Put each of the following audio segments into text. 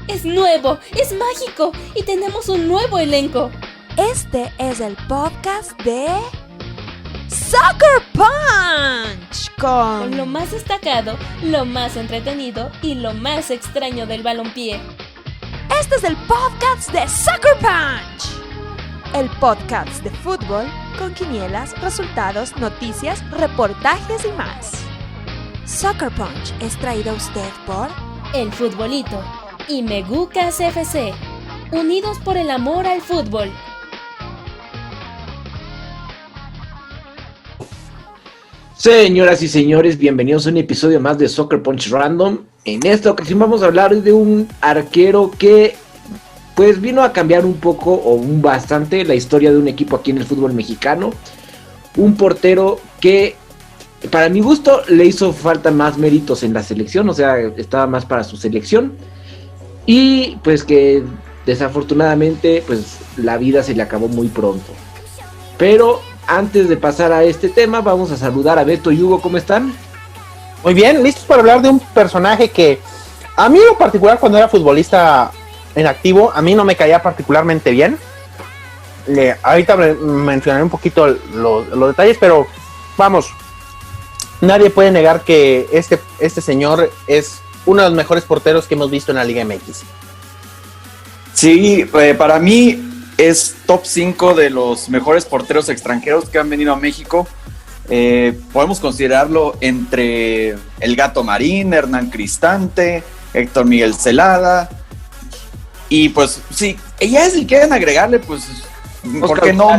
es nuevo, es mágico y tenemos un nuevo elenco. Este es el podcast de Soccer Punch Con lo más destacado, lo más entretenido y lo más extraño del balompié. Este es el podcast de Soccer Punch, el podcast de fútbol con quinielas, resultados, noticias, reportajes y más. Soccer Punch es traído a usted por El Futbolito y Megucas FC, unidos por el amor al fútbol. Señoras y señores, bienvenidos a un episodio más de Soccer Punch Random. En esta ocasión vamos a hablar de un arquero que pues vino a cambiar un poco o bastante la historia de un equipo aquí en el fútbol mexicano. Un portero que para mi gusto le hizo falta más méritos en la selección, o sea, estaba más para su selección. Y pues que desafortunadamente pues la vida se le acabó muy pronto. Pero antes de pasar a este tema, vamos a saludar a Beto y Hugo. ¿Cómo están? Muy bien, listos para hablar de un personaje que a mí en lo particular, cuando era futbolista en activo, a mí no me caía particularmente bien. Ahorita mencionaré un poquito los detalles, pero vamos, nadie puede negar que este señor es uno de los mejores porteros que hemos visto en la Liga MX. Sí, para mí es top 5 de los mejores porteros extranjeros que han venido a México. Podemos considerarlo entre el Gato Marín, Hernán Cristante, Héctor Miguel Celada. Y pues sí, ya si quieren agregarle, pues, ¿por qué no?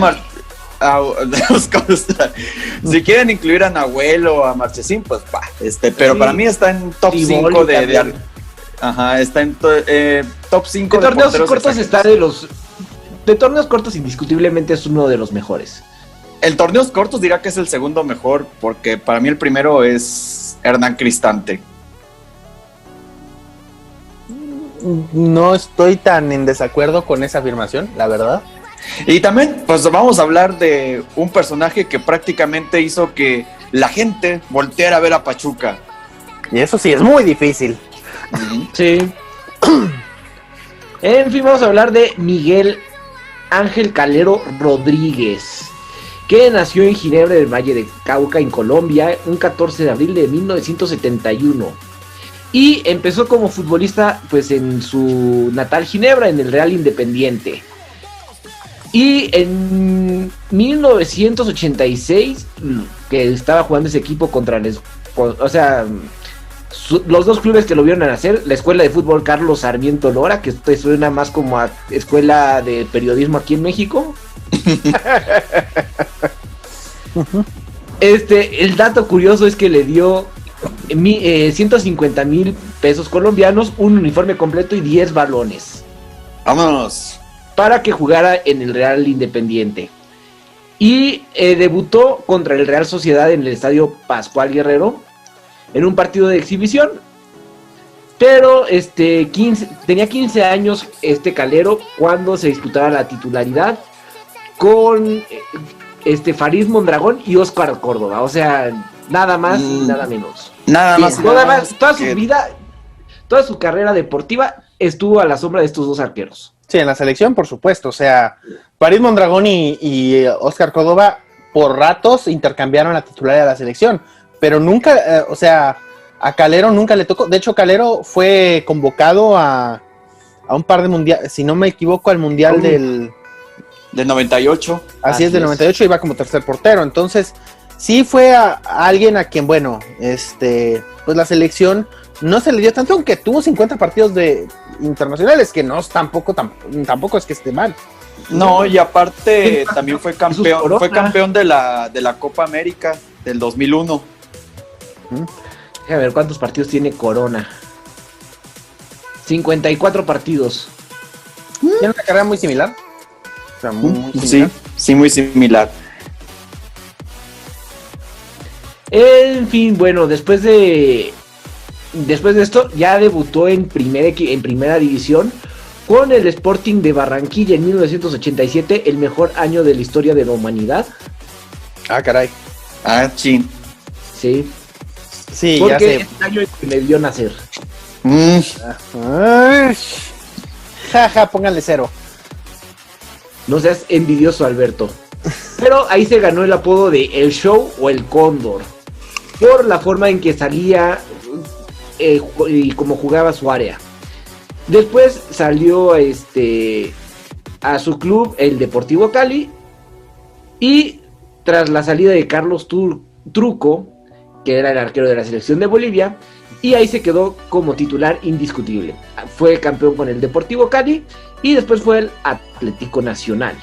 Si quieren incluir a Nahuel o a Marchesín, pues va. Pero sí, para mí está en top 5 está en top 5 de torneos cortos. Está de torneos cortos, indiscutiblemente es uno de los mejores. El torneos cortos dirá que es el segundo mejor, porque para mí el primero es Hernán Cristante. No estoy tan en desacuerdo con esa afirmación, la verdad. Y también, pues vamos a hablar de un personaje que prácticamente hizo que la gente volteara a ver a Pachuca. Y eso sí es muy difícil. Sí. En fin, vamos a hablar de Miguel Ángel Calero Rodríguez, que nació en Ginebra del Valle de Cauca, en Colombia, un 14 de abril de 1971. Y empezó como futbolista pues en su natal Ginebra, en el Real Independiente. Y en 1986, que estaba jugando ese equipo contra los dos clubes que lo vieron nacer, la Escuela de Fútbol Carlos Sarmiento Lora, que esto suena más como a escuela de periodismo aquí en México. El dato curioso es que le dio 150,000 pesos colombianos, un uniforme completo y 10 balones. ¡Vámonos! Para que jugara en el Real Independiente. Y debutó contra el Real Sociedad en el Estadio Pascual Guerrero en un partido de exhibición. Pero tenía 15 años Calero cuando se disputaba la titularidad con Farid Mondragón y Óscar Córdoba. O sea, nada más y nada menos. Nada más. Toda su vida, toda su carrera deportiva estuvo a la sombra de estos dos arqueros. Sí, en la selección, por supuesto. O sea, Farid Mondragón y Óscar Córdoba por ratos intercambiaron la titularidad de la selección, pero nunca, a Calero nunca le tocó. De hecho, Calero fue convocado a un par de mundiales, si no me equivoco, al mundial del 98. Así es, del 98, iba como tercer portero. Entonces, sí fue a alguien a quien, pues la selección no se le dio tanto, aunque tuvo 50 partidos internacionales, que no es tampoco es que esté mal. No, y aparte también fue campeón de la Copa América del 2001. A ver cuántos partidos tiene Corona. 54 partidos. Tiene una carrera muy similar. O sea, muy similar. Sí, muy similar. En fin, bueno, después de esto ya debutó en primera división con el Sporting de Barranquilla en 1987, el mejor año de la historia de la humanidad. Ah, caray. Ah, chin. Sí. Sí, porque ya sé. es el año que me vio nacer. Jaja, pónganle 0. No seas envidioso, Alberto. Pero ahí se ganó el apodo de El Show o El Cóndor, por la forma en que salía y cómo jugaba su área. Después salió a su club, el Deportivo Cali, y tras la salida de Carlos Truco, que era el arquero de la selección de Bolivia, y ahí se quedó como titular indiscutible. Fue campeón con el Deportivo Cali y después fue el Atlético Nacional.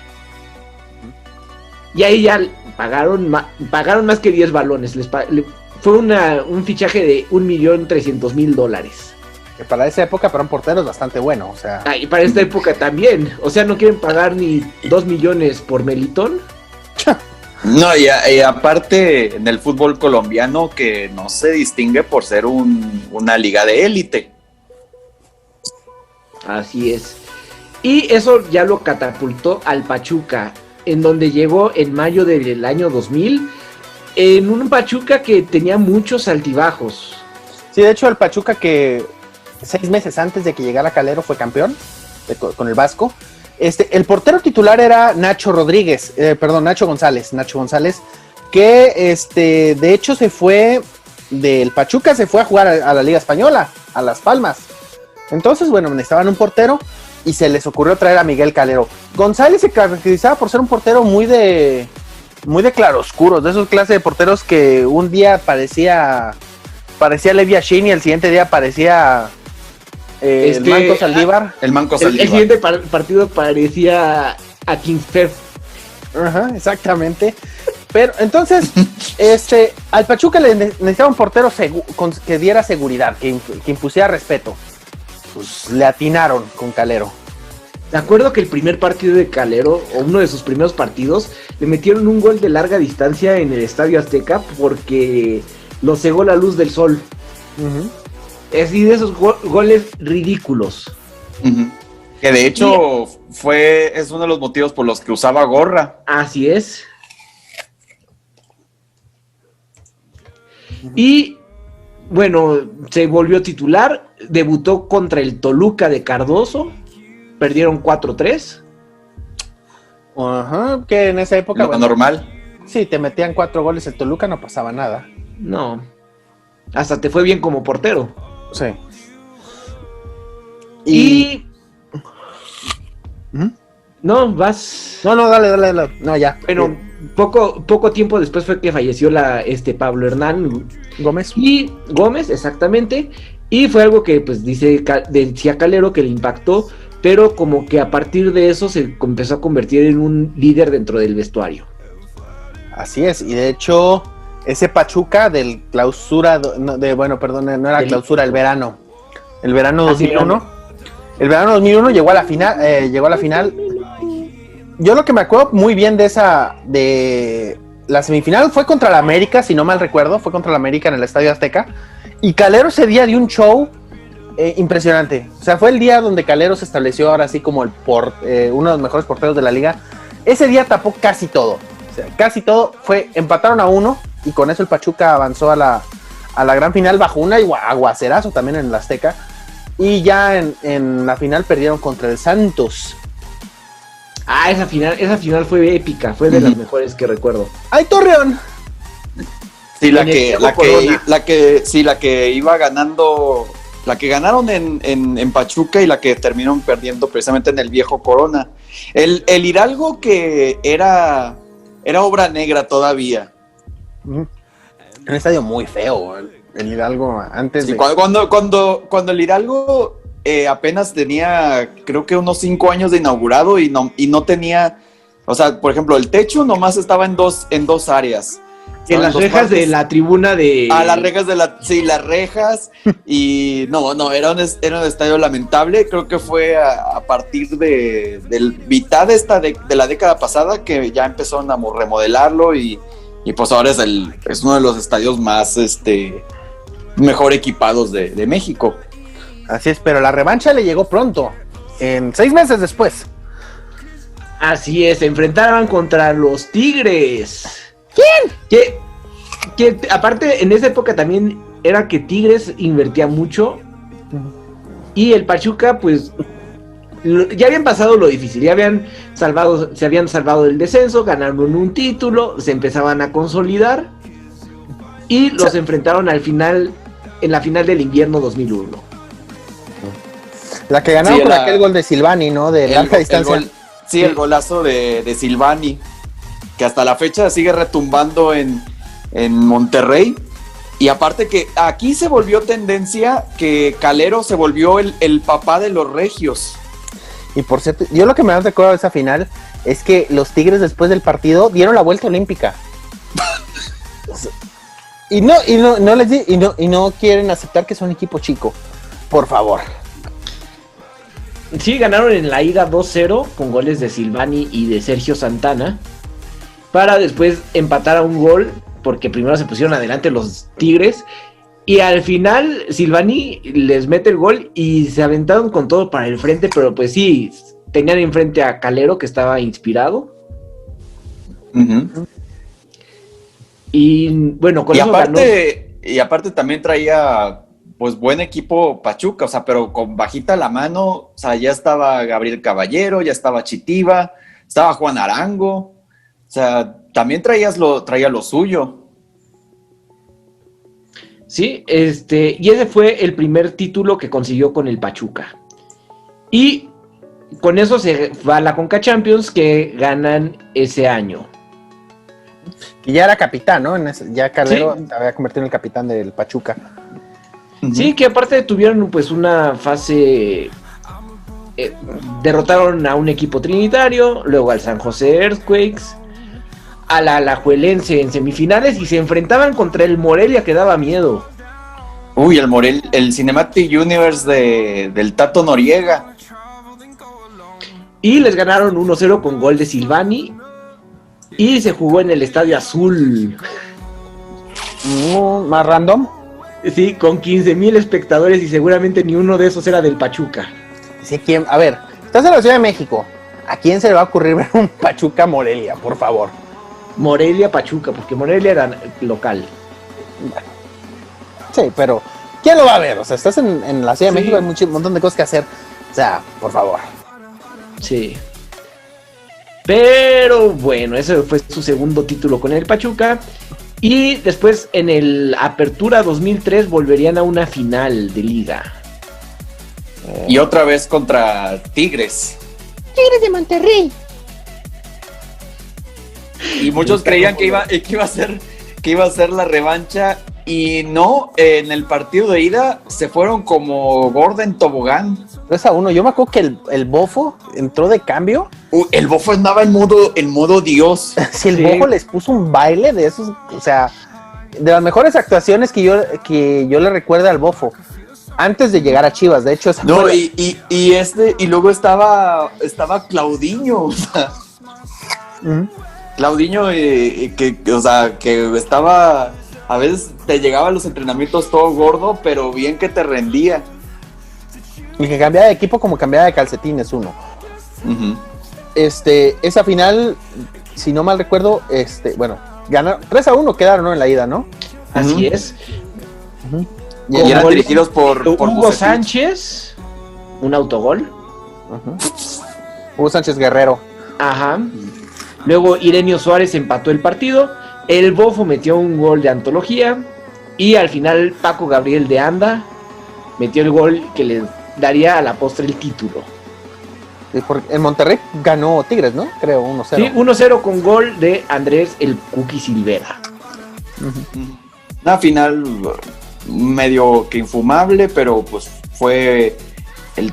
Y ahí ya pagaron más que 10 balones. Fue un fichaje de $1.300.000. Que para esa época para un portero es bastante bueno, o sea. Y para esta época también. O sea, no quieren pagar ni 2 millones por Melitón. No, y aparte en el fútbol colombiano que no se distingue por ser una liga de élite. Así es. Y eso ya lo catapultó al Pachuca, en donde llegó en mayo del año 2000, en un Pachuca que tenía muchos altibajos. Sí, de hecho el Pachuca que 6 meses antes de que llegara Calero fue campeón con el Vasco. El portero titular era Nacho González, que de hecho se fue del Pachuca, se fue a jugar a la Liga Española, a Las Palmas. Entonces, bueno, necesitaban un portero y se les ocurrió traer a Miguel Calero. González se caracterizaba por ser un portero muy de claroscuros, de esos clases de porteros que un día parecía Lev Yashin y el siguiente día parecía el Manco Saldívar. El Manco Saldívar. El siguiente partido parecía a Kingsfed. Ajá, exactamente. Pero entonces, al Pachuca le necesitaba un portero que diera seguridad, que impusiera respeto. Pues le atinaron con Calero. Me acuerdo que el primer partido de Calero, o uno de sus primeros partidos, le metieron un gol de larga distancia en el Estadio Azteca porque lo cegó la luz del sol. Uh-huh. Es de esos goles ridículos. Uh-huh. Que de hecho es uno de los motivos por los que usaba gorra. Así es. Uh-huh. Y bueno, se volvió titular, debutó contra el Toluca de Cardoso, perdieron 4-3. Ajá, que en esa época... Lo normal. Sí, te metían 4 goles el Toluca, no pasaba nada. No, hasta te fue bien como portero. Sí. Y... ¿Mm? No, vas... No, dale. No, ya. Bueno, poco tiempo después fue que falleció Pablo Hernán Gómez. Y Gómez, exactamente. Y fue algo que pues decía Calero que le impactó, pero como que a partir de eso se empezó a convertir en un líder dentro del vestuario. Así es, y de hecho, ese Pachuca del clausura, no era clausura, el verano 2001. El verano 2001 llegó a la final. Yo lo que me acuerdo muy bien de la semifinal fue contra la América, si no mal recuerdo, fue contra la América en el Estadio Azteca. Y Calero ese día dio un show impresionante. O sea, fue el día donde Calero se estableció ahora sí como uno de los mejores porteros de la liga. Ese día tapó casi todo. O sea, casi todo empataron a 1 y con eso el Pachuca avanzó a la gran final bajo un aguacerazo también en el Azteca. Y ya en la final perdieron contra el Santos. Ah, esa final fue épica, fue de las mejores que recuerdo. ¡Ay, Torreón! Sí, la que iba ganando, la que ganaron en Pachuca y la que terminaron perdiendo precisamente en el viejo Corona. El Hidalgo que era obra negra todavía. Un estadio muy feo, el Hidalgo antes de... Cuando el Hidalgo apenas tenía, creo que unos 5 años de inaugurado y no tenía, o sea, por ejemplo, el techo nomás estaba en dos áreas. En las rejas de la tribuna de... las rejas las rejas. Y no, era un estadio lamentable. Creo que fue a partir de mitad de la década pasada que ya empezaron a remodelarlo y pues ahora es uno de los estadios más mejor equipados de México. Así es, pero la revancha le llegó pronto, en 6 meses después. Así es, se enfrentaban contra los Tigres. ¿Quién? Que aparte en esa época también era que Tigres invertía mucho y el Pachuca pues ya habían pasado lo difícil, se habían salvado del descenso, ganaron un título, se empezaban a consolidar y los enfrentaron en la final del invierno 2001. La que ganaron con aquel gol de Silvani, ¿no? De larga distancia. El golazo de Silvani, que hasta la fecha sigue retumbando en Monterrey. Y aparte que aquí se volvió tendencia que Calero se volvió el papá de los regios. Y por cierto, yo lo que me más recuerdo de esa final es que los Tigres después del partido dieron la vuelta olímpica. y no quieren aceptar que son equipo chico. Por favor. Sí, ganaron en la ida 2-0 con goles de Silvani y de Sergio Santana, para después empatar a un gol, porque primero se pusieron adelante los Tigres, y al final Silvani les mete el gol y se aventaron con todo para el frente, pero pues sí, tenían enfrente a Calero, que estaba inspirado. Uh-huh. Y bueno, con y eso aparte, ganó. Y aparte también traía pues buen equipo Pachuca, o sea, pero con bajita la mano, o sea, ya estaba Gabriel Caballero, ya estaba Chitiva, estaba Juan Arango, o sea, también traía lo suyo. Sí, y ese fue el primer título que consiguió con el Pachuca. Y con eso se va a la Conca Champions, que ganan ese año. Y ya era capitán, ¿no? Ya Calero se había convertido en el capitán del Pachuca. Sí, que aparte tuvieron pues una fase, derrotaron a un equipo trinitario, luego al San José Earthquakes, a la Alajuelense en semifinales, y se enfrentaban contra el Morelia, que daba miedo. Uy, el Cinematic Universe del Tato Noriega. Y les ganaron 1-0 con gol de Silvani, y se jugó en el Estadio Azul. ¿Más random? Sí, con 15,000 espectadores, y seguramente ni uno de esos era del Pachuca. Sí, a ver, estás en la Ciudad de México. ¿A quién se le va a ocurrir ver un Pachuca Morelia, por favor? Morelia Pachuca, porque Morelia era local. Bueno, sí, pero ¿quién lo va a ver? O sea, estás en la Ciudad de México, hay un montón de cosas que hacer. O sea, por favor. Sí. Pero bueno, ese fue su segundo título con el Pachuca. Y después en el Apertura 2003 volverían a una final de liga. Y otra vez contra Tigres. Tigres de Monterrey. Y muchos creían que iba a ser la revancha. Y no, en el partido de ida se fueron como gorda en tobogán. 3-1. Yo me acuerdo que el Bofo entró de cambio. El Bofo andaba en modo Dios. Si el Bofo les puso un baile de esos, o sea, de las mejores actuaciones que yo le recuerdo al Bofo antes de llegar a Chivas. De hecho, no, y luego estaba Claudinho, o sea, Claudinho, que estaba, a veces te llegaba a los entrenamientos todo gordo, pero bien que te rendía. Y que cambiaba de equipo como cambiaba de calcetines uno. Uh-huh. Esa final, si no mal recuerdo, bueno, ganaron 3-1, quedaron, ¿no? En la ida, ¿no? Así es. Uh-huh. Y eran dirigidos por Hugo Sánchez, un autogol. Uh-huh. Hugo Sánchez Guerrero. Ajá. Luego Irenio Suárez empató el partido. El Bofo metió un gol de antología. Y al final Paco Gabriel de Anda metió el gol que le daría a la postre el título. En Monterrey ganó Tigres, ¿no? Creo 1-0. Sí, 1-0 con gol de Andrés el Cookie Silvera. Uh-huh. Una final medio que infumable, pero pues fue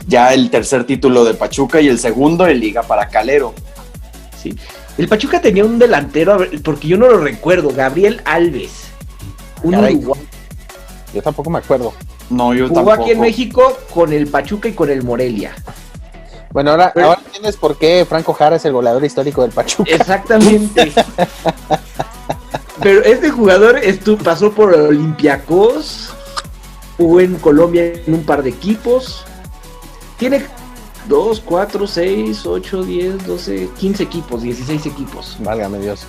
ya el tercer título de Pachuca y el segundo en Liga para Calero. Sí. El Pachuca tenía un delantero, porque yo no lo recuerdo, Gabriel Alves, un uruguayo. Yo tampoco me acuerdo. No, yo jugó tampoco. Jugó aquí en México con el Pachuca y con el Morelia. Bueno, ahora entiendes por qué Franco Jara es el goleador histórico del Pachuca. Exactamente. Pero este jugador pasó por Olympiacos, jugó en Colombia en un par de equipos. Tiene 2, 4, 6, 8, 10, 12, 15 equipos, 16 equipos. Válgame Dios.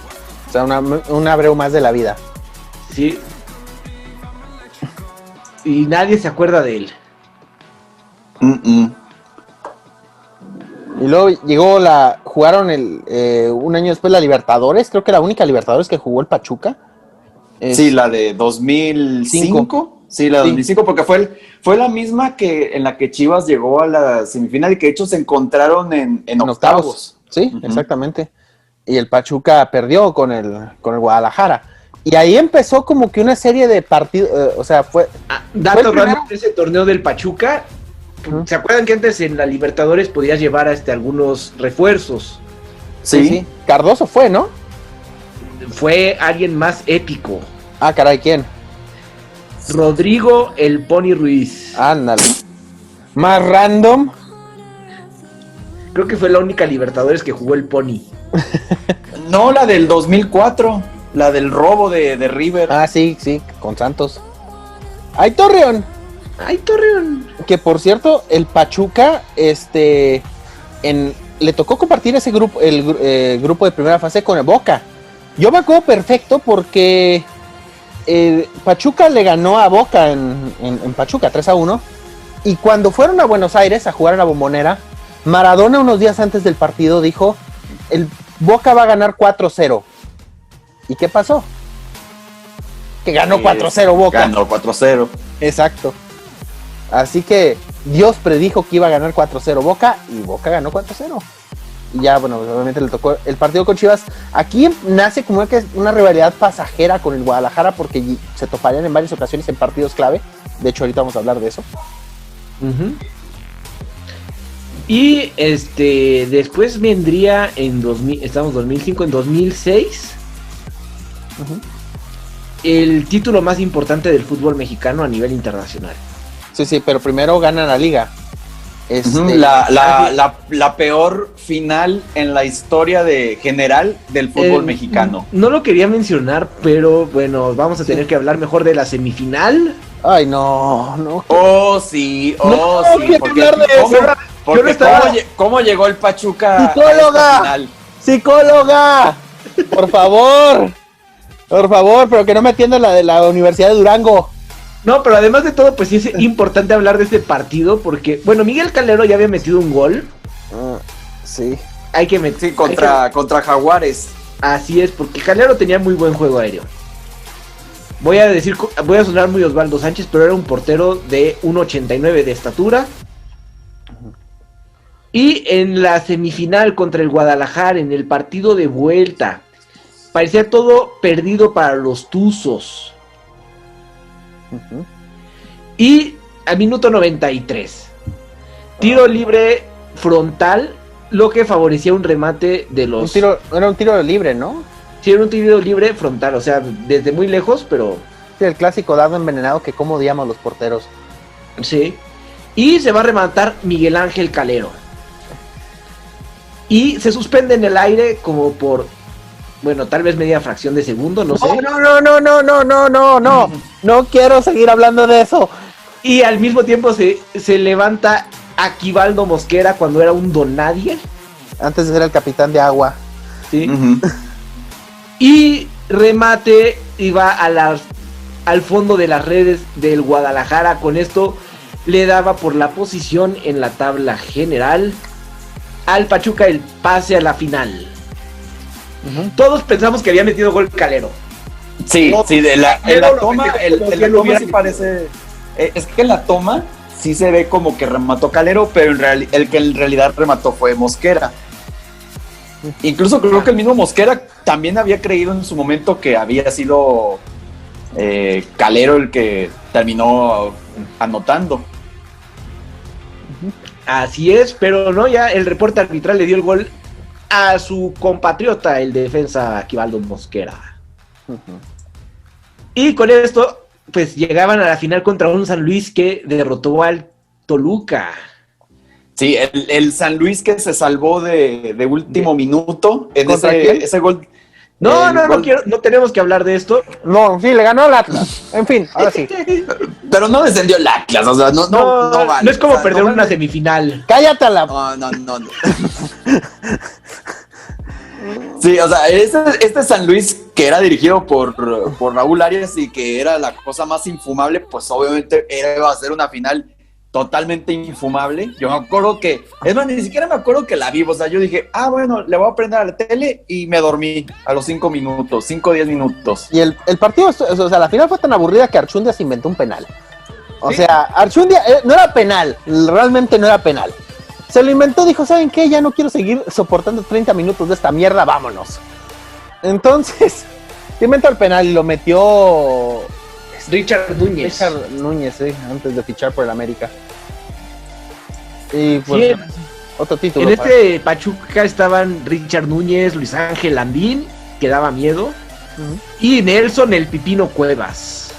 O sea, un abreu más de la vida. Sí. Y nadie se acuerda de él. Y luego jugaron un año después la Libertadores, creo que la única Libertadores que jugó el Pachuca. Sí, la de 2005. Sí, la de 2005, porque fue la misma en la que Chivas llegó a la semifinal y que de hecho se encontraron en octavos. Sí, exactamente. Y el Pachuca perdió con el Guadalajara. Y ahí empezó como que una serie de partidos, Dato raro de ese torneo del Pachuca. ¿Se acuerdan que antes en la Libertadores podías llevar algunos refuerzos? Sí. Cardoso fue, ¿no? Fue alguien más épico. Ah, caray, ¿quién? Rodrigo el Pony Ruiz. Ándale. Más random. Creo que fue la única Libertadores que jugó el Pony. No, la del 2004. La del robo de River. Ah, sí, con Santos. ¡Ay, Torreón! Que por cierto, el Pachuca, le tocó compartir ese grupo, el grupo de primera fase con el Boca. Yo me acuerdo perfecto porque Pachuca le ganó a Boca en Pachuca 3-1. Y cuando fueron a Buenos Aires a jugar a la Bombonera, Maradona unos días antes del partido dijo, el Boca va a ganar 4-0. ¿Y qué pasó? Que ganó 4-0 Boca. Ganó 4-0. Exacto. Así que Dios predijo que iba a ganar 4-0 Boca y Boca ganó 4-0. Y ya, bueno, obviamente le tocó el partido con Chivas. Aquí nace como una rivalidad pasajera con el Guadalajara porque se toparían en varias ocasiones en partidos clave. De hecho, ahorita vamos a hablar de eso. Uh-huh. Y después vendría estamos en 2005, en 2006. Uh-huh. El título más importante del fútbol mexicano a nivel internacional. Sí, pero primero ganan la liga. La peor final en la historia general del fútbol mexicano. No lo quería mencionar, pero bueno, vamos a tener que hablar mejor de la semifinal. Ay, no. Oh, sí. Porque ¿cómo llegó el Pachuca a esta final? ¡Psicóloga! Por favor, pero que no me atienda la de la Universidad de Durango. No, pero además de todo, pues sí es importante hablar de este partido porque, bueno, Miguel Calero ya había metido un gol. Sí. Contra Jaguares. Así es, porque Calero tenía muy buen juego aéreo. Voy a sonar muy Osvaldo Sánchez, pero era un portero de 1.89 de estatura. Y en la semifinal contra el Guadalajara, en el partido de vuelta, parecía todo perdido para los Tuzos. Y al minuto 93, tiro libre frontal, lo que favorecía un remate de los... Era un tiro libre, ¿no? Sí, era un tiro libre frontal, o sea, desde muy lejos, pero... Sí, el clásico dado envenenado que como odiamos los porteros. Sí. Y se va a rematar Miguel Ángel Calero. Y se suspende en el aire como por... Bueno, tal vez media fracción de segundo, no sé. No. No quiero seguir hablando de eso. Y al mismo tiempo se levanta Aquivaldo Mosquera cuando era un don nadie. Antes de ser el capitán de agua. Sí. Uh-huh. Y remate y va al fondo de las redes del Guadalajara. Con esto le daba por la posición en la tabla general al Pachuca el pase a la final. Uh-huh. Todos pensamos que había metido gol Calero. Sí, en la toma sí parece. Es que en la toma sí se ve como que remató Calero, pero el que en realidad remató fue Mosquera. Incluso creo que el mismo Mosquera también había creído en su momento que había sido Calero el que terminó anotando. Así es, pero no, ya el reporte arbitral le dio el gol a su compatriota, el defensa Aquivaldo Mosquera. Uh-huh. Y con esto, pues llegaban a la final contra un San Luis que derrotó al Toluca. Sí, el San Luis que se salvó de último minuto en ese gol. No tenemos que hablar de esto. No, sí, le ganó al Atlas. En fin, ahora sí. Pero no descendió el Atlas, o sea, no vale. No es como perder una semifinal. ¡Cállate la... No. Sí, o sea, este San Luis que era dirigido por Raúl Arias y que era la cosa más infumable, pues obviamente iba a ser una final totalmente infumable. Yo me acuerdo que, es más, ni siquiera me acuerdo que la vi, o sea, yo dije, bueno, le voy a prender a la tele y me dormí a los 5 minutos, 5 o 10 minutos. Y el partido, o sea, la final fue tan aburrida que Archundia se inventó un penal. O ¿Sí? sea, Archundia no era penal, realmente no era penal. Se lo inventó, dijo, ¿saben qué? Ya no quiero seguir soportando 30 minutos de esta mierda, vámonos. Entonces, se inventó el penal y lo metió Richard Núñez. Richard Núñez, antes de fichar por el América. Y pues, Sí, otro título. en Pachuca estaban Richard Núñez, Luis Ángel Landín, que daba miedo, y Nelson el Pipino Cuevas.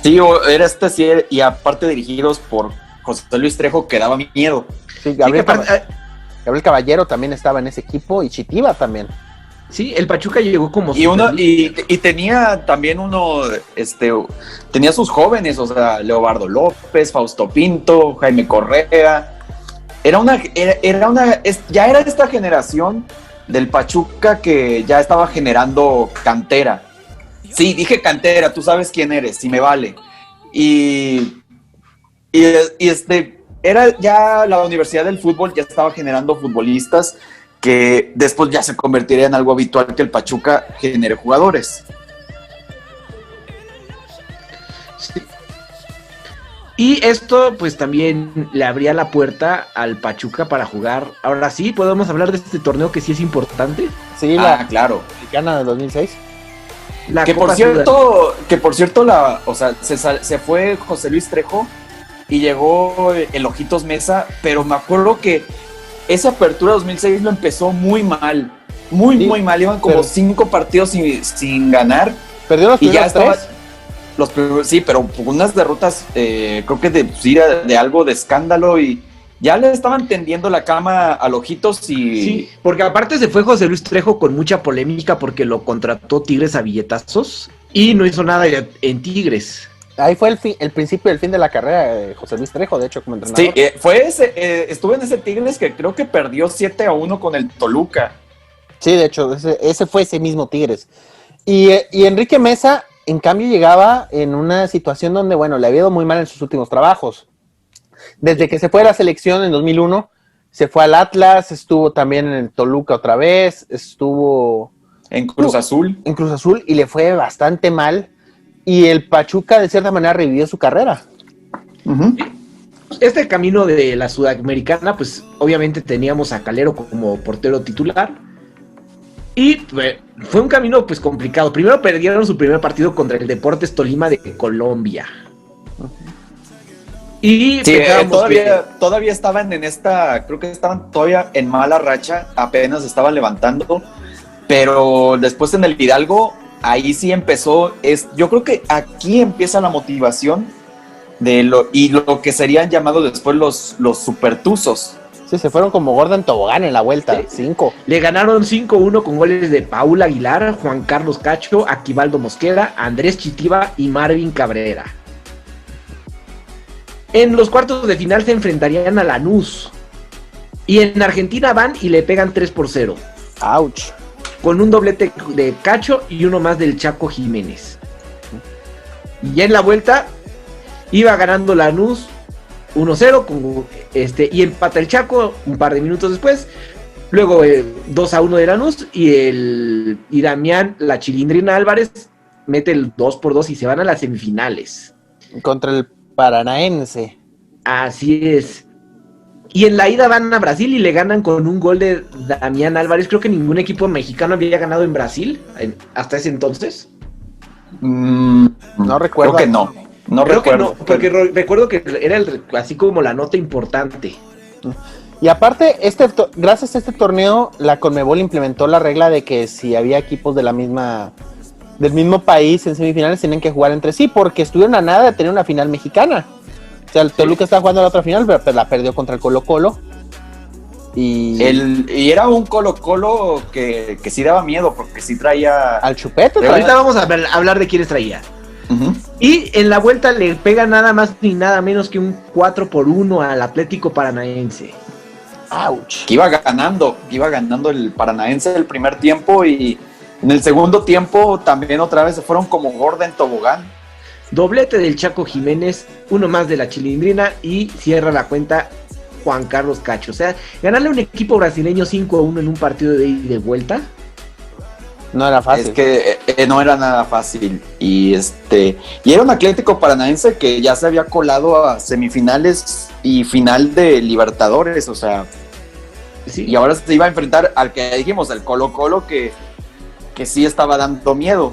Sí, era sí, y aparte dirigidos por José Luis Trejo, que daba miedo. Sí, Gabriel Caballero también estaba en ese equipo y Chitiva también. Sí, el Pachuca llegó como y tenía también tenía sus jóvenes, o sea, Leobardo López, Fausto Pinto, Jaime Correa. Ya era esta generación del Pachuca que ya estaba generando cantera. Sí, dije cantera, tú sabes quién eres, si me vale. Era ya la Universidad del Fútbol, ya estaba generando futbolistas que después ya se convertiría en algo habitual que el Pachuca genere jugadores. Sí. Y esto pues también le abría la puerta al Pachuca para jugar. Ahora sí, podemos hablar de este torneo que sí es importante. Sí, claro. Mexicana de 2006. Que por cierto, se fue José Luis Trejo y llegó el Ojitos Mesa, pero me acuerdo que esa apertura 2006 lo empezó muy mal, muy mal. Iban como 5 partidos sin ganar. Perdió los primeros 3. Sí, pero unas derrotas, creo que de algo de escándalo, y ya le estaban tendiendo la cama al Ojitos. Sí, porque aparte se fue José Luis Trejo con mucha polémica porque lo contrató Tigres a billetazos y no hizo nada en Tigres. Ahí fue el principio del fin de la carrera de José Luis Trejo, de hecho, como entrenador. Sí, estuvo en ese Tigres que creo que perdió 7-1 con el Toluca. Sí, de hecho, ese fue ese mismo Tigres. Y Enrique Mesa, en cambio, llegaba en una situación donde, bueno, le había ido muy mal en sus últimos trabajos. Desde que se fue a la selección en 2001, se fue al Atlas, estuvo también en el Toluca otra vez, estuvo en Cruz Azul. En Cruz Azul, y le fue bastante mal. Y el Pachuca, de cierta manera, revivió su carrera. Este camino de la Sudamericana, pues obviamente teníamos a Calero como portero titular. Y fue un camino pues complicado. Primero perdieron su primer partido contra el Deportes Tolima de Colombia. Y sí, todavía estaban en esta, creo que estaban todavía en mala racha, apenas estaban levantando. Pero después en el Hidalgo, ahí sí empezó, yo creo que aquí empieza la motivación de lo que serían llamados después los supertuzos. Sí, se fueron como Gordon Tobogán en la vuelta, 5. Le ganaron 5-1 con goles de Paul Aguilar, Juan Carlos Cacho, Aquivaldo Mosquera, Andrés Chitiva y Marvin Cabrera. En los cuartos de final se enfrentarían a Lanús. Y en Argentina van y le pegan 3-0. ¡Auch! Con un doblete de Cacho y uno más del Chaco Jiménez. Y ya en la vuelta iba ganando Lanús 1-0 y empata el Chaco un par de minutos después. Luego 2-1 de Lanús y Damián La Chilindrina Álvarez mete el 2-2 y se van a las semifinales. Contra el Paranaense. Así es. Y en la ida van a Brasil y le ganan con un gol de Damián Álvarez. Creo que ningún equipo mexicano había ganado en Brasil hasta ese entonces. No recuerdo. Creo que no. No creo recuerdo. Que no, porque recuerdo que era así como la nota importante. Y aparte, gracias a este torneo, la Conmebol implementó la regla de que si había equipos del mismo país en semifinales, tenían que jugar entre sí, porque estuvieron a nada de tener una final mexicana. O sea, el Toluca estaba jugando la otra final, pero la perdió contra el Colo-Colo. Y era un Colo-Colo que sí daba miedo, porque sí traía... al Chupete. Pero ahorita vamos a hablar de quiénes traía. Y en la vuelta le pega nada más ni nada menos que un 4-1 al Atlético Paranaense. ¡Auch! Que iba ganando el Paranaense el primer tiempo, y en el segundo tiempo también otra vez se fueron como Gordon Tobogán. Doblete del Chaco Jiménez, uno más de la Chilindrina y cierra la cuenta Juan Carlos Cacho. O sea, ganarle a un equipo brasileño 5-1 en un partido de ida y de vuelta. No era fácil. Es que no era nada fácil. Y era un Atlético Paranaense que ya se había colado a semifinales y final de Libertadores, o sea, Sí. y ahora se iba a enfrentar al que dijimos, el Colo-Colo, que sí estaba dando miedo.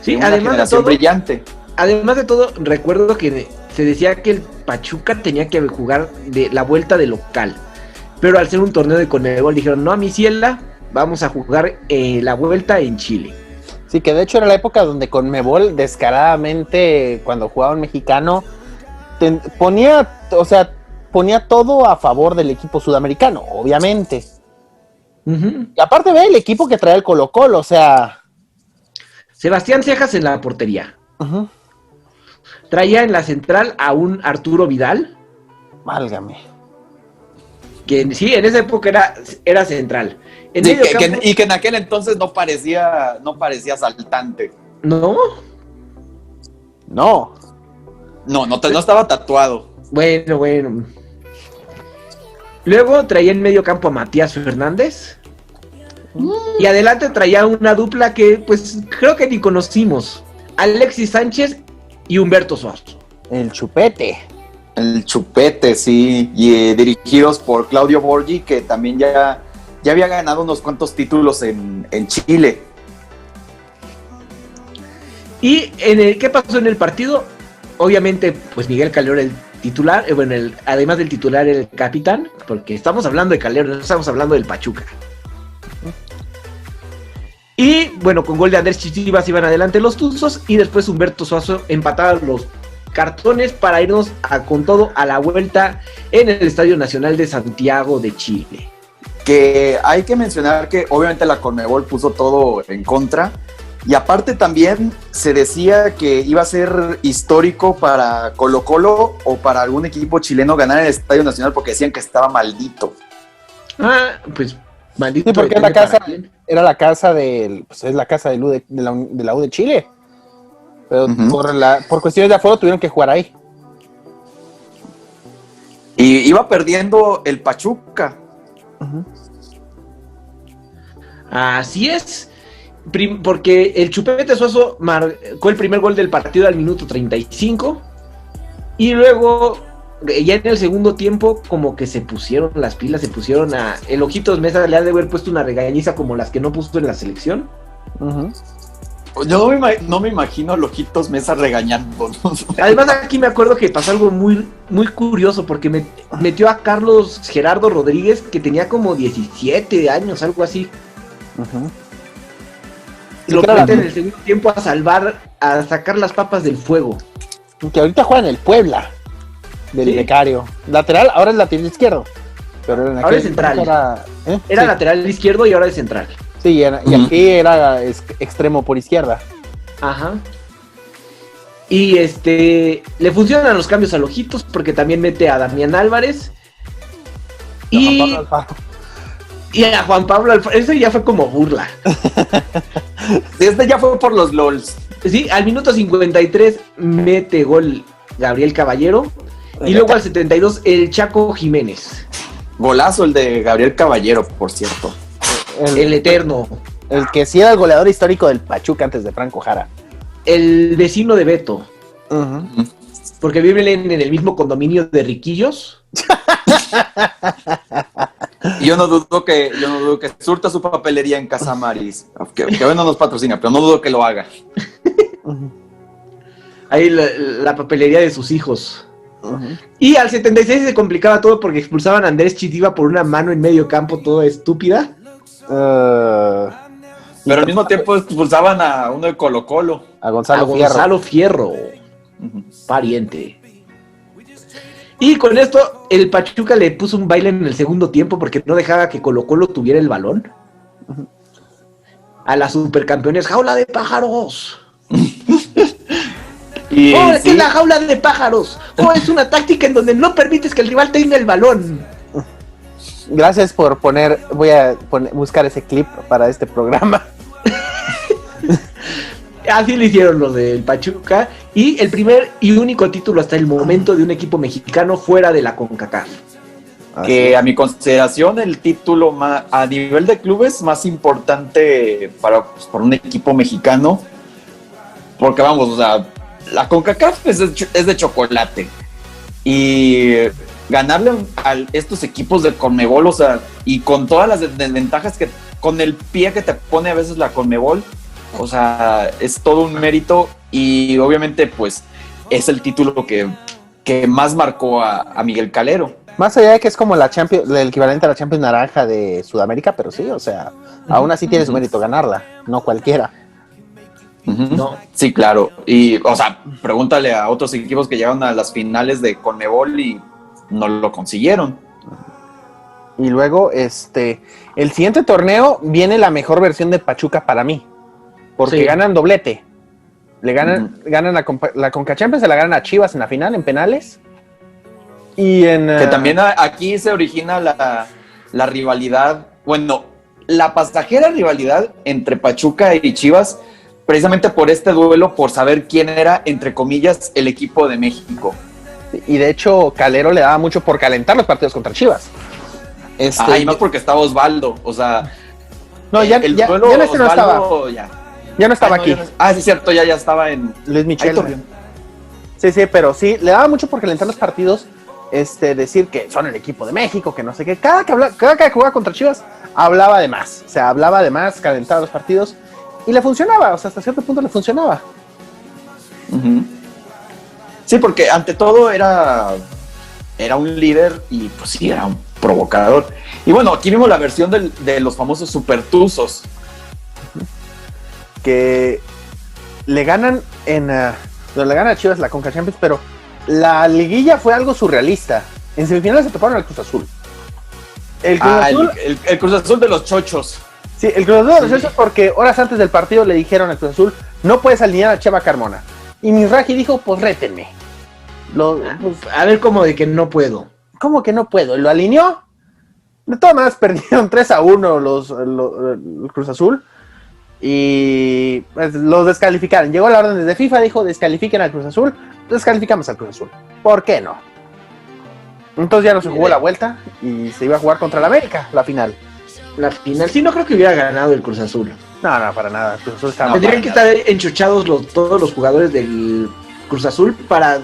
Sí, Una además de generación todo, brillante. además de todo, recuerdo que se decía que el Pachuca tenía que jugar de la vuelta de local. Pero al ser un torneo de Conmebol dijeron, no, a mi ciela, vamos a jugar la vuelta en Chile. Sí, que de hecho era la época donde Conmebol descaradamente, cuando jugaba un mexicano, ponía todo a favor del equipo sudamericano, obviamente. Uh-huh. Y aparte ve el equipo que trae el Colo-Colo, o sea... Sebastián Cejas en la portería. Uh-huh. Traía en la central a un Arturo Vidal, Válgame. que sí, en esa época era central. En Sí, medio campo, que en aquel entonces no parecía saltante. ¿no? No. No estaba tatuado. Bueno. Luego traía en medio campo a Matías Fernández. Y adelante traía una dupla que pues creo que ni conocimos. Alexis Sánchez y Humberto Suazo. El Chupete. El Chupete, sí. Y dirigidos por Claudio Borghi, que también ya había ganado unos cuantos títulos en Chile. Y ¿qué pasó en el partido? Obviamente, pues Miguel Calero el titular, además del titular el capitán, porque estamos hablando de Calero, no estamos hablando del Pachuca. Y bueno, con gol de Andrés Chichivas iban adelante los Tuzos y después Humberto Suazo empataba los cartones para irnos con todo a la vuelta en el Estadio Nacional de Santiago de Chile. Que hay que mencionar que obviamente la Conmebol puso todo en contra. Y aparte también se decía que iba a ser histórico para Colo-Colo o para algún equipo chileno ganar el Estadio Nacional porque decían que estaba maldito. Ah, pues maldito. Sí, porque depende es la casa de la U de Chile. Pero Uh-huh. por cuestiones de aforo tuvieron que jugar ahí. Y iba perdiendo el Pachuca. Uh-huh. Así es. Porque el Chupete Suazo marcó el primer gol del partido al minuto 35 y luego ya en el segundo tiempo como que se pusieron las pilas, el Ojitos Mesa le ha de haber puesto una regañiza como las que no puso en la selección. Uh-huh. Yo no me imagino a Ojitos Mesa regañando, ¿no? Además aquí me acuerdo que pasó algo muy, muy curioso porque metió a Carlos Gerardo Rodríguez que tenía como 17 años, algo así. Uh-huh. Lo mete en el segundo tiempo a sacar las papas del fuego. Que ahorita juega en el Puebla, del becario. Lateral, ahora es lateral izquierdo. Pero en ahora es central. Era sí. lateral izquierdo y ahora es central. Sí, y aquí era extremo por izquierda. Ajá. Y le funcionan los cambios a Ojitos porque también mete a Damián Álvarez. Y a Juan Pablo Alfaro. Eso ya fue como burla. Ya fue por los LOLs. Sí, al minuto 53 mete gol Gabriel Caballero. Y luego al 72 el Chaco Jiménez. Golazo el de Gabriel Caballero, por cierto. El eterno. El que sí era el goleador histórico del Pachuca antes de Franco Jara. El vecino de Beto. Uh-huh. Porque viven en el mismo condominio de riquillos. Y yo no dudo que surta su papelería en Casa Maris. Que hoy no nos patrocina, pero no dudo que lo haga. Ahí la papelería de sus hijos. Uh-huh. Y al 76 se complicaba todo porque expulsaban a Andrés Chitiva por una mano en medio campo toda estúpida. Pero al mismo tiempo expulsaban a uno de Colo-Colo. A Gonzalo Fierro. Pariente. Y con esto el Pachuca le puso un baile en el segundo tiempo porque no dejaba que Colo-Colo tuviera el balón. A las supercampeones, jaula de pájaros. ¿Qué es la jaula de pájaros? Es una táctica en donde no permites que el rival tenga el balón. Gracias por buscar ese clip para este programa. Así le hicieron los del Pachuca. Y el primer y único título hasta el momento de un equipo mexicano fuera de la CONCACAF. Que a mi consideración el título a nivel de clubes más importante para un equipo mexicano, porque vamos, o sea, la CONCACAF es de chocolate y ganarle a estos equipos de CONMEBOL, o sea, y con todas las desventajas que con el pie que te pone a veces la CONMEBOL, o sea, es todo un mérito y obviamente pues es el título que más marcó a Miguel Calero. Más allá de que es como la Champions, el equivalente a la Champions Naranja de Sudamérica, pero sí, o sea, aún así tiene su mérito ganarla, no cualquiera. No. Sí, claro. Y, o sea, pregúntale a otros equipos que llegaron a las finales de CONMEBOL y no lo consiguieron. Y luego, el siguiente torneo viene la mejor versión de Pachuca para mí, porque ganan doblete. Le ganan la Conca Champions, se la ganan a Chivas en la final, en penales. Y que también aquí se origina la rivalidad, bueno, la pasajera rivalidad entre Pachuca y Chivas, precisamente por este duelo, por saber quién era, entre comillas, el equipo de México. Y de hecho, Calero le daba mucho por calentar los partidos contra Chivas. Y más porque estaba Osvaldo, o sea... No, ya no estaba. Ya no estaba aquí. Sí, cierto, ya estaba en... Luis Michel. Sí, pero sí, le daba mucho por calentar los partidos, decir que son el equipo de México, que no sé qué. Cada que jugaba contra Chivas, hablaba de más. O sea, hablaba de más, calentaba los partidos. Y le funcionaba, o sea, hasta cierto punto le funcionaba. Sí, porque ante todo era un líder y pues sí, era un provocador. Y bueno, aquí vimos la versión de los famosos supertuzos. Que le ganan le ganan a Chivas la Conca Champions, pero la liguilla fue algo surrealista. En semifinales se toparon al Cruz Azul. El Cruz Azul de los chochos. Sí, el Cruz Azul de los chochos, porque horas antes del partido le dijeron al Cruz Azul, no puedes alinear a Cheva Carmona. Y Mizrahi dijo, pues rétenme. A ver, como de que no puedo. ¿Cómo que no puedo? Lo alineó. De todas maneras perdieron 3-1 el Cruz Azul. Y pues, los descalificaron. Llegó la orden desde FIFA, dijo, descalifiquen al Cruz Azul. Descalificamos al Cruz Azul. ¿Por qué no? Entonces ya no se jugó la vuelta y se iba a jugar contra el América, la final. La final, sí, no creo que hubiera ganado el Cruz Azul. No, para nada. El Cruz Azul estaba Tendrían que estar enchuchados todos los jugadores del Cruz Azul para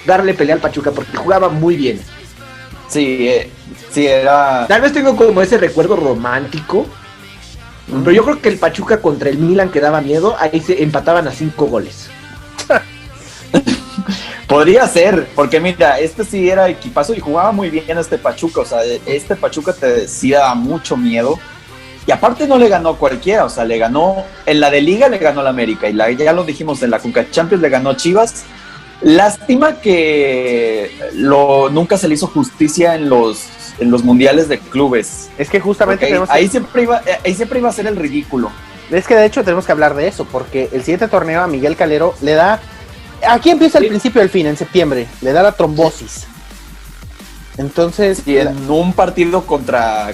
darle pelea al Pachuca, porque jugaba muy bien. Sí, era... Tal vez tengo como ese recuerdo romántico, pero yo creo que el Pachuca contra el Milan que daba miedo, ahí se empataban a 5 goles. Podría ser, porque mira, sí era equipazo y jugaba muy bien Pachuca, o sea, Pachuca sí daba mucho miedo. Y aparte no le ganó cualquiera, o sea, le ganó, en la de Liga le ganó la América, y ya lo dijimos, en la Conca Champions le ganó Chivas. Lástima que nunca se le hizo justicia en los mundiales de clubes. Es que justamente ahí siempre iba a ser el ridículo. Es que de hecho tenemos que hablar de eso, porque el siguiente torneo a Miguel Calero le da... Aquí empieza el principio del fin, en septiembre, le da la trombosis. Entonces... Y en un partido contra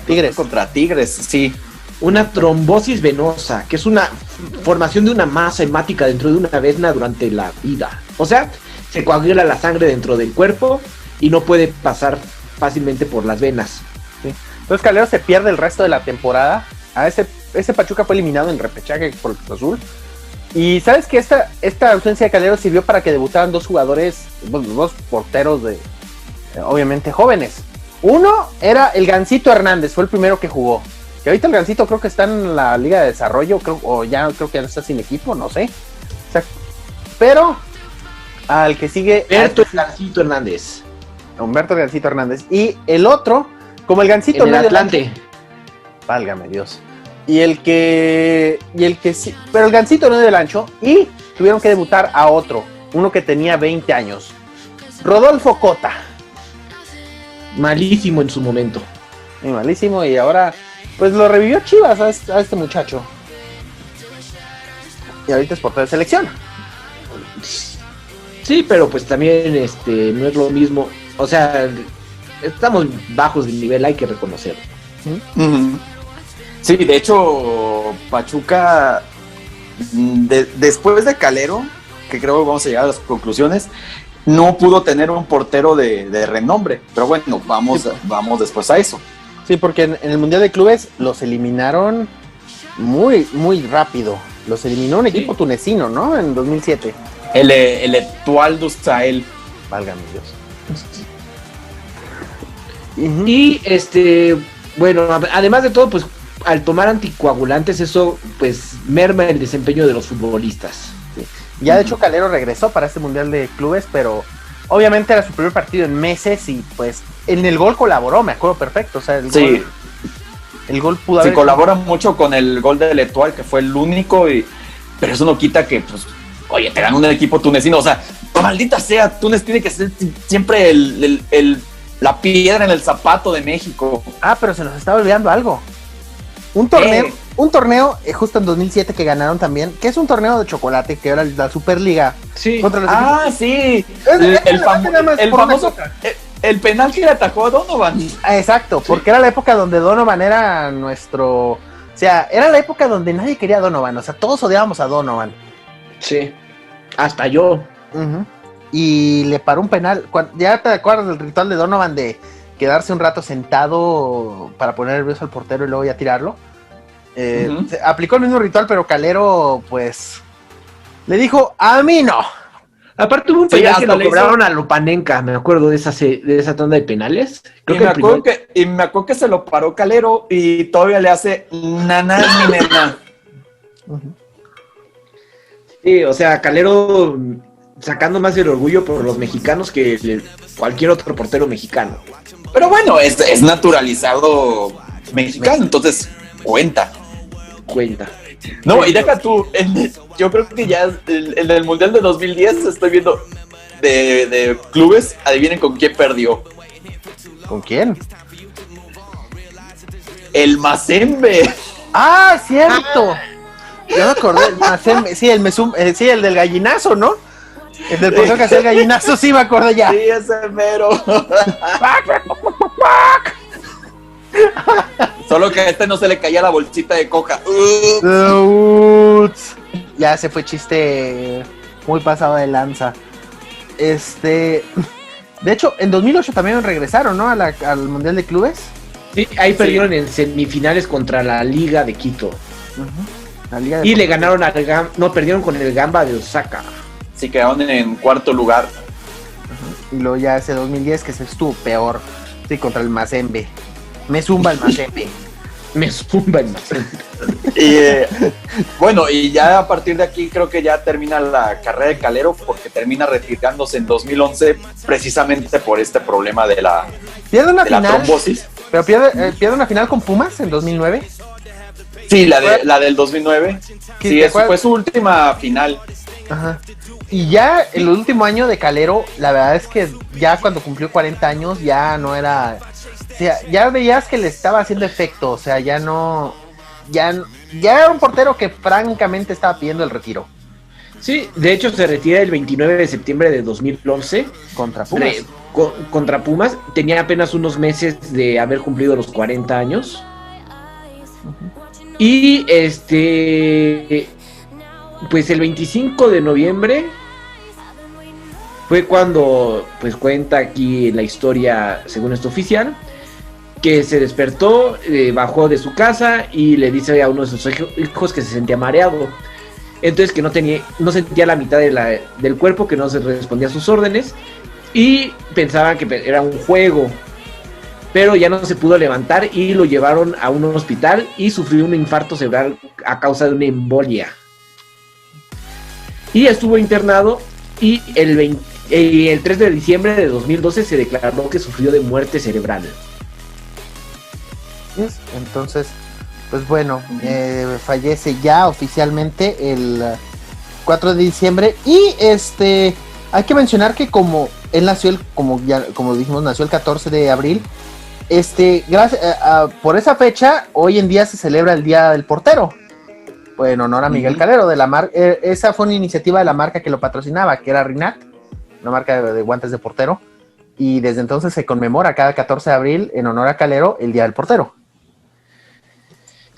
Tigres, sí. Una trombosis venosa, que es una formación de una masa hemática dentro de una vena durante la vida. O sea, se coagula la sangre dentro del cuerpo y no puede pasar fácilmente por las venas. Sí. Entonces Calero se pierde el resto de la temporada. Ese Pachuca fue eliminado en repechaje por el Cruz Azul. Y sabes que esta ausencia de Calero sirvió para que debutaran dos jugadores, dos porteros obviamente jóvenes. Uno era el Gansito Hernández, fue el primero que jugó. Que ahorita el Gansito creo que está en la Liga de Desarrollo, creo que ya está sin equipo, no sé. O sea, pero al que sigue... Humberto Gansito Hernández. Humberto Gansito Hernández. Y el otro, como el Gansito... En el Atlante. Válgame Dios. Pero el Gansito no es del ancho y tuvieron que debutar a uno que tenía 20 años. Rodolfo Cota. Malísimo en su momento. Muy malísimo, y ahora pues lo revivió Chivas a este muchacho. Y ahorita es portero de selección. Sí, pero pues también no es lo mismo. O sea, estamos bajos de nivel, hay que reconocerlo. Sí, de hecho, Pachuca después de Calero, que creo que vamos a llegar a las conclusiones, no pudo tener un portero de renombre. Pero bueno, vamos después a eso. Sí, porque en el Mundial de Clubes los eliminaron muy, muy rápido. Los eliminó un equipo tunecino, ¿no? En 2007. El Etoile du Sahel. Válgame Dios. Y bueno, además de todo, pues al tomar anticoagulantes, eso pues merma el desempeño de los futbolistas. Sí. Ya de hecho Calero regresó para este Mundial de Clubes, pero obviamente era su primer partido en meses y pues en el gol colaboró, me acuerdo perfecto. O sea, el gol pudo haber... Sí, colabora mucho con el gol del Etoile, que fue el único, pero eso no quita que, pues, oye, te dan un equipo tunecino. O sea, maldita sea, Túnez tiene que ser siempre la piedra en el zapato de México. Ah, pero se nos estaba olvidando algo. Un torneo justo en 2007 que ganaron también, que es un torneo de chocolate, que era la Superliga. Sí. Contra los sí. el famoso... El penal que le atajó a Donovan. Exacto, porque era la época donde Donovan era nuestro... O sea, era la época donde nadie quería a Donovan. O sea, todos odiábamos a Donovan. Sí. Hasta yo. Uh-huh. Y le paró un penal. ¿Ya te acuerdas del ritual de Donovan de quedarse un rato sentado para poner nervioso al portero y luego ya tirarlo? Se aplicó el mismo ritual, pero Calero, pues, le dijo, a mí no. Aparte hubo un penal que lo cobraron a Lopanenka, me acuerdo de esa tanda de penales. Me acuerdo que se lo paró Calero y todavía le hace nana ni nena. Sí, o sea, Calero sacando más el orgullo por los mexicanos que cualquier otro portero mexicano. Pero bueno, es naturalizado mexicano, entonces cuenta. No, y deja tú, yo creo que ya en el Mundial de 2010 estoy viendo de clubes, adivinen con quién perdió. ¿Con quién? El Mazembe. ¡Ah, cierto! Yo me acordé, el Mazembe, sí, el del gallinazo, ¿no? El del portero que hacía el gallinazo, sí me acordé ya. Sí, ese mero. Solo que a este no se le caía la bolsita de coca. Ya se fue chiste muy pasado de lanza. De hecho, en 2008 también regresaron, ¿no? Al Mundial de Clubes. Sí, ahí perdieron en semifinales contra la Liga de Quito. La Liga de y le ganaron perdieron con el Gamba de Osaka. Sí, quedaron en cuarto lugar. Y luego ya ese 2010 que se estuvo peor. Sí, contra el Mazembe. Me zumba el Mazembe. Y bueno, y ya a partir de aquí creo que ya termina la carrera de Calero, porque termina retirándose en 2011 precisamente por este problema de la trombosis. Pero pierde una final con Pumas en 2009. Sí, la del 2009. Sí, fue su última final. Ajá. Y ya el último año de Calero, la verdad es que ya cuando cumplió 40 años ya no era... O sea, ya veías que le estaba haciendo efecto, o sea, ya era un portero que francamente estaba pidiendo el retiro. Sí, de hecho se retira el 29 de septiembre de 2011 contra Pumas. Contra Pumas, tenía apenas unos meses de haber cumplido los 40 años. Y pues el 25 de noviembre fue cuando pues cuenta aquí la historia, según esto oficial, que se despertó, bajó de su casa y le dice a uno de sus hijos que se sentía mareado. Entonces que no sentía la mitad del cuerpo, que no se respondía a sus órdenes y pensaban que era un juego. Pero ya no se pudo levantar y lo llevaron a un hospital y sufrió un infarto cerebral a causa de una embolia. Y estuvo internado y el 3 de diciembre de 2012 se declaró que sufrió de muerte cerebral. Entonces, pues bueno, fallece ya oficialmente el 4 de diciembre y hay que mencionar que como él nació como dijimos, nació el 14 de abril, gracias por esa fecha hoy en día se celebra el Día del Portero. En honor a Miguel Calero de la marca. Esa fue una iniciativa de la marca que lo patrocinaba, que era Rinat, una marca de guantes de portero, y desde entonces se conmemora cada 14 de abril en honor a Calero el Día del Portero.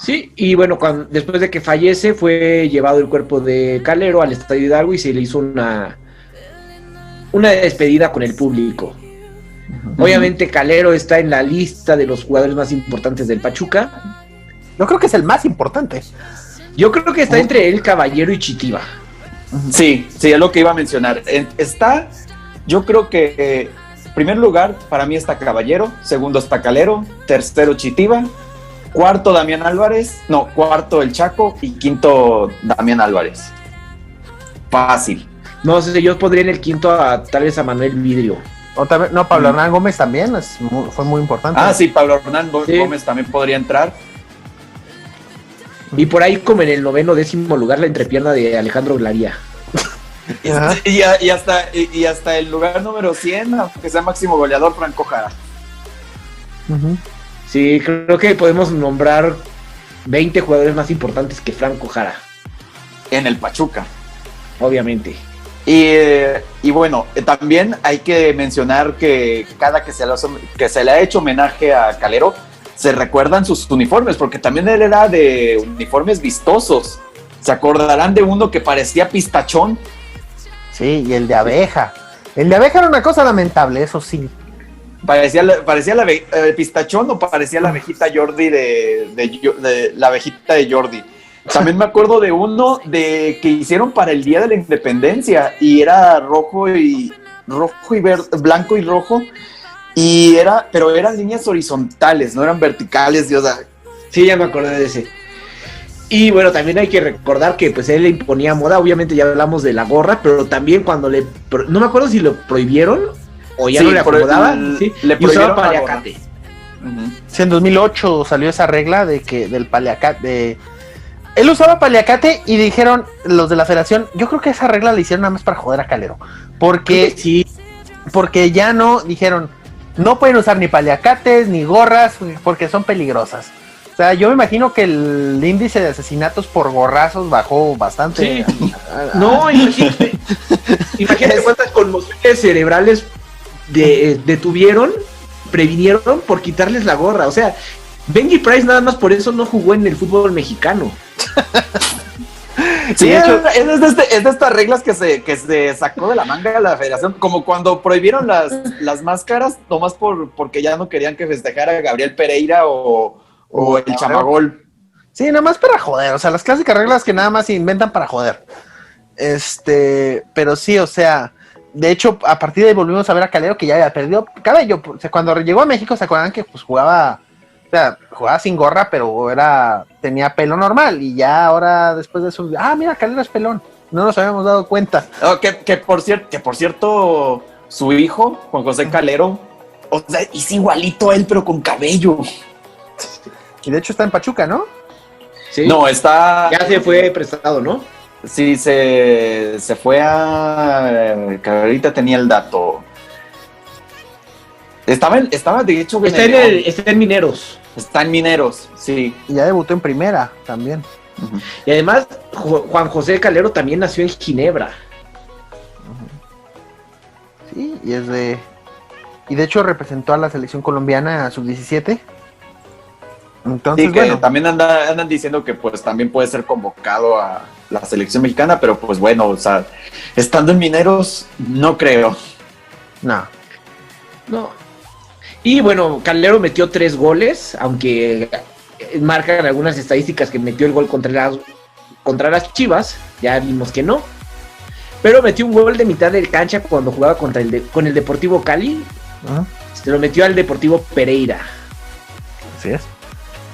Sí, y bueno, después de que fallece fue llevado el cuerpo de Calero al Estadio Hidalgo y se le hizo una despedida con el público. Obviamente Calero está en la lista de los jugadores más importantes del Pachuca. Yo creo que es el más importante. Yo creo que está entre él, Caballero y Chitiba. Sí, es lo que iba a mencionar. Yo creo que en primer lugar para mí está Caballero, segundo está Calero, tercero Chitiba, cuarto cuarto el Chaco y quinto Damián Álvarez. Fácil. No sé, yo podría en el quinto tal vez a Manuel Vidrio. O también, no, Pablo Hernán Gómez también fue muy importante. Ah, sí, Pablo Hernán Gómez también podría entrar. Y por ahí como en el 9º, 10º lugar la entrepierna de Alejandro Glaría. Y hasta el lugar número 100, aunque sea máximo goleador, Franco Jara. Sí, creo que podemos nombrar 20 jugadores más importantes que Franco Jara. En el Pachuca. Obviamente. Y bueno, también hay que mencionar que cada que se le ha hecho homenaje a Calero, se recuerdan sus uniformes, porque también él era de uniformes vistosos. ¿Se acordarán de uno que parecía pistachón? Sí, y el de abeja. El de abeja era una cosa lamentable, eso sí. Parecía pistachón o parecía la abejita Jordi de la abejita de Jordi. También me acuerdo de uno que hicieron para el Día de la Independencia y era blanco y rojo pero eran líneas horizontales, no eran verticales, Dios. Sí, ya me acordé de ese. Y bueno, también hay que recordar que pues él le imponía moda, obviamente ya hablamos de la gorra, pero también cuando no me acuerdo si lo prohibieron o ya no le acomodaba, le usaba paliacate. Sí, en 2008 salió esa regla del paliacate. Él usaba paliacate y dijeron los de la federación, yo creo que esa regla la hicieron nada más para joder a Calero. Porque ya no, dijeron, no pueden usar ni paliacates ni gorras porque son peligrosas. O sea, yo me imagino que el índice de asesinatos por gorrazos bajó bastante. Sí. No, imagínate cuántas conmociones cerebrales previnieron por quitarles la gorra. O sea, Benji Price nada más por eso no jugó en el fútbol mexicano. Sí, de hecho, es de estas reglas que se sacó de la manga de la federación, como cuando prohibieron las máscaras, nomás porque ya no querían que festejara Gabriel Pereira o el Chamagol. Sí, nada más para joder, o sea, las clásicas reglas que nada más se inventan para joder. Pero sí, o sea, de hecho, a partir de ahí volvimos a ver a Calero que ya había perdido cabello. O sea, cuando llegó a México, ¿se acuerdan que pues jugaba sin gorra, pero tenía pelo normal? Y ya ahora, después de eso, mira, Calero es pelón. No nos habíamos dado cuenta. Oh, que por cierto, su hijo, Juan José Calero, o sea, es igualito a él, pero con cabello. Y de hecho está en Pachuca, ¿no? Sí. No, está... Ya se fue prestado, ¿no? Sí, se fue que ahorita tenía el dato. Estaba de hecho... Está en Mineros. Está en Mineros, sí. Y ya debutó en primera también. Uh-huh. Y además, Juan José Calero también nació en Ginebra. Uh-huh. Sí, y de hecho representó a la selección colombiana a sub-17. Entonces, sí, que bueno, también andan diciendo que pues también puede ser convocado a la selección mexicana, pero pues bueno, o sea, estando en Mineros, no creo. No. Y bueno, Calero metió 3 goles, aunque marcan algunas estadísticas que metió el gol contra las Chivas, ya vimos que no. Pero metió un gol de mitad de cancha cuando jugaba con el Deportivo Cali. Uh-huh. Se lo metió al Deportivo Pereira. Así es.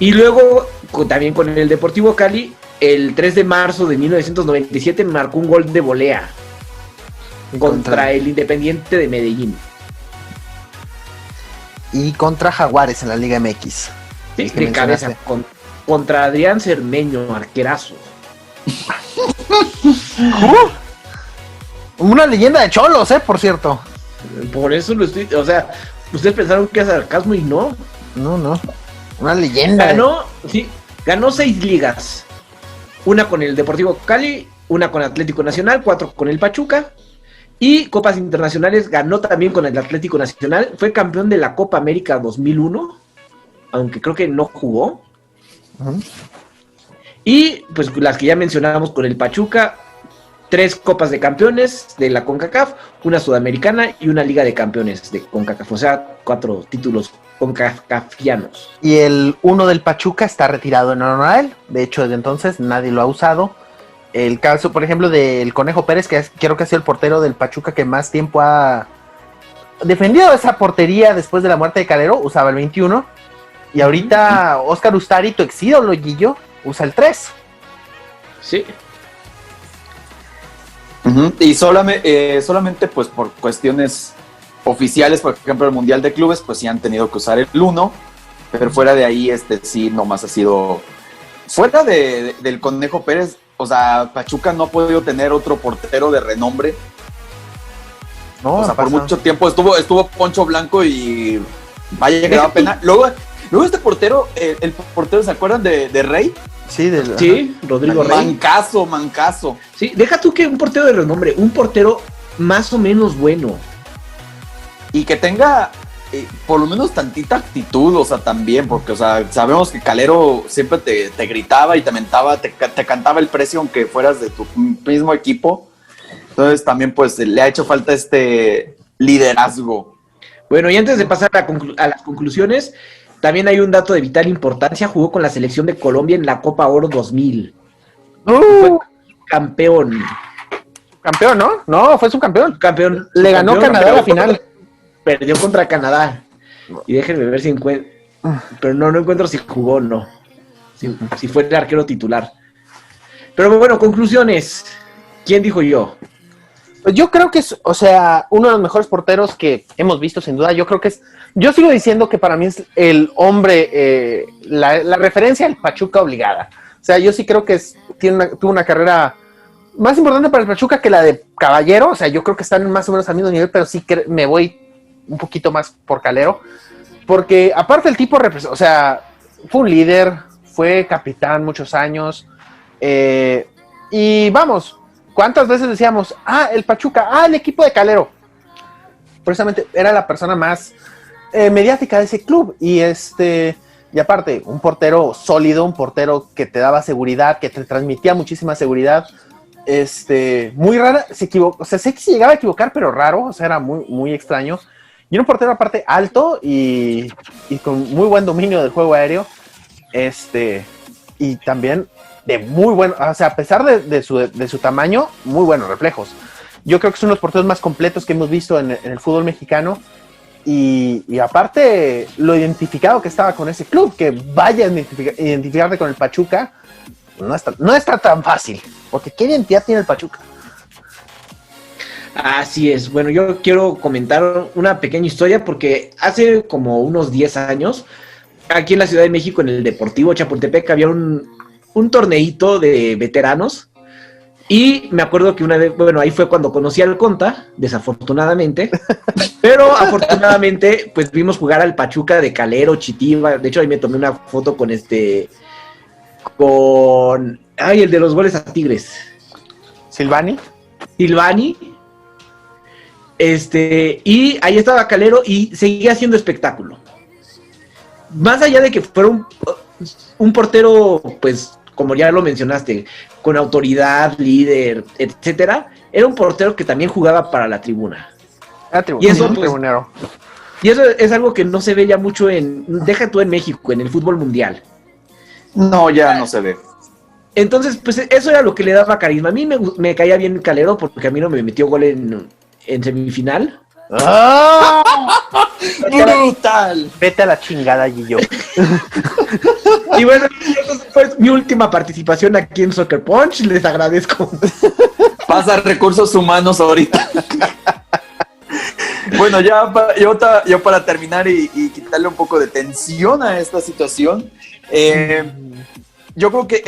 Y luego, también con el Deportivo Cali, el 3 de marzo de 1997 marcó un gol de volea contra el Independiente de Medellín. Y contra Jaguares en la Liga MX. Sí, de cabeza, contra Adrián Cermeño, arquerazo. Una leyenda de Cholos, por cierto. Por eso o sea, ustedes pensaron que era sarcasmo y no. No. Una leyenda. Ganó 6 ligas. Una con el Deportivo Cali, una con Atlético Nacional, 4 con el Pachuca. Y copas internacionales ganó también con el Atlético Nacional. Fue campeón de la Copa América 2001, aunque creo que no jugó. Ujú. Y pues las que ya mencionábamos con el Pachuca, 3 Copas de Campeones de la CONCACAF, una Sudamericana y una Liga de Campeones de CONCACAF, o sea, 4 títulos CONCACAFianos. Y el uno del Pachuca está retirado en honor a él. De hecho, desde entonces nadie lo ha usado. El caso, por ejemplo, del Conejo Pérez, creo que ha sido el portero del Pachuca que más tiempo ha defendido esa portería después de la muerte de Calero, usaba el 21. Y ahorita Oscar Ustari, tu ex ídolo, Guillo, usa el 3. Sí. Uh-huh. Y solamente pues por cuestiones oficiales, por ejemplo el Mundial de Clubes, pues sí han tenido que usar el 1, pero fuera de ahí sí nomás ha sido fuera del Conejo Pérez. O sea, Pachuca no ha podido tener otro portero de renombre. No, o sea, por mucho tiempo estuvo Poncho Blanco y vaya que daba pena. Luego este portero, el portero, ¿se acuerdan de Rey? Sí, sí, Rodrigo Rey. Mancazo. Sí, deja tú que un portero de renombre, un portero más o menos bueno. Y que tenga por lo menos tantita actitud, o sea, también, porque, o sea, sabemos que Calero siempre te gritaba y te mentaba, te cantaba el precio aunque fueras de tu mismo equipo. Entonces también pues le ha hecho falta este liderazgo. Bueno, y antes de pasar a las conclusiones, también hay un dato de vital importancia. Jugó con la selección de Colombia en la Copa Oro 2000. Fue campeón. Campeón, ¿no? No, fue subcampeón. Campeón. Le ganó Canadá a la final. Perdió contra Canadá. Y déjenme ver si encuentro. Pero no encuentro si jugó o no. Si fue el arquero titular. Pero bueno, conclusiones. ¿Quién dijo yo? Pues yo creo que es, o sea, uno de los mejores porteros que hemos visto, sin duda. Yo creo que es. Yo sigo diciendo que para mí es el hombre, la referencia al Pachuca obligada. O sea, yo sí creo que tuvo una carrera más importante para el Pachuca que la de Caballero. O sea, yo creo que están más o menos al mismo nivel, pero sí que me voy un poquito más por Calero. Porque aparte el tipo, o sea, fue un líder, fue capitán muchos años. Y vamos, ¿cuántas veces decíamos, el Pachuca, el equipo de Calero? Precisamente era la persona más mediática de ese club. Y aparte, un portero sólido, un portero que te daba seguridad, que te transmitía muchísima seguridad. Muy rara, se equivocó, o sea, sé que se llegaba a equivocar, pero raro, o sea, era muy, muy extraño. Y un portero aparte alto y con muy buen dominio del juego aéreo. Y también de muy buen, o sea, a pesar de su tamaño, muy buenos reflejos. Yo creo que son los porteros más completos que hemos visto en el fútbol mexicano. Y aparte, lo identificado que estaba con ese club, que vaya a identificarte con el Pachuca, no está tan fácil. Porque ¿qué identidad tiene el Pachuca? Así es. Bueno, yo quiero comentar una pequeña historia porque hace como unos 10 años, aquí en la Ciudad de México, en el Deportivo Chapultepec, había un torneito de veteranos. Y me acuerdo que una vez, bueno, ahí fue cuando conocí al Conta, desafortunadamente. Pero afortunadamente, pues vimos jugar al Pachuca de Calero, Chitiva. De hecho, ahí me tomé una foto con el de los goles a Tigres. Silvani. Y ahí estaba Calero y seguía haciendo espectáculo. Más allá de que fuera un portero, pues, como ya lo mencionaste, con autoridad, líder, etcétera, era un portero que también jugaba para la tribuna. Y eso, pues, tribunero. Y eso es algo que no se ve ya mucho deja tú en México, en el fútbol mundial. No, ya no se ve. Entonces, pues eso era lo que le daba carisma. A mí me caía bien Calero porque a mí no me metió gol en semifinal. ¡Brutal! Vete a la chingada, Guillo. Y bueno, esa fue mi última participación aquí en Soccer Punch. Les agradezco. Pasa recursos humanos ahorita. Bueno, yo para terminar y quitarle un poco de tensión a esta situación, yo creo que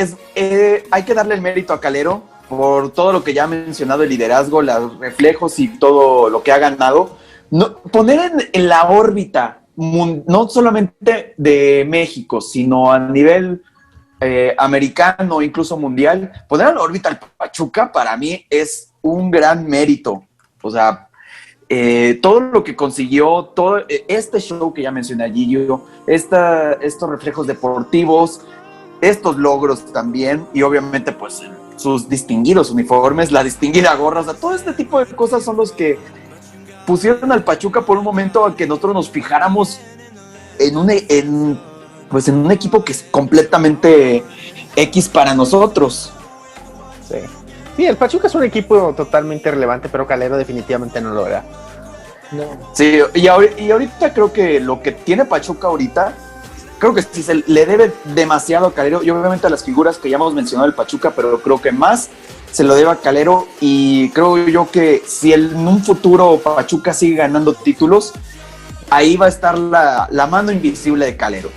hay que darle el mérito a Calero por todo lo que ya ha mencionado, el liderazgo, los reflejos y todo lo que ha ganado. Poner en la órbita, no solamente de México, sino a nivel americano, incluso mundial, poner en la órbita al Pachuca para mí es un gran mérito. O sea, todo lo que consiguió, todo este show que ya mencioné allí, estos reflejos deportivos, estos logros también, y obviamente pues sus distinguidos uniformes, la distinguida gorra, o sea, todo este tipo de cosas son los que pusieron al Pachuca por un momento a que nosotros nos fijáramos en un equipo que es completamente X para nosotros. Sí, el Pachuca es un equipo totalmente relevante, pero Calero definitivamente no lo era. No. Sí, y ahorita creo que lo que tiene Pachuca ahorita, creo que sí se le debe demasiado a Calero, y obviamente a las figuras que ya hemos mencionado del Pachuca, pero creo que más se lo debe a Calero, y creo yo que si en un futuro Pachuca sigue ganando títulos, ahí va a estar la mano invisible de Calero.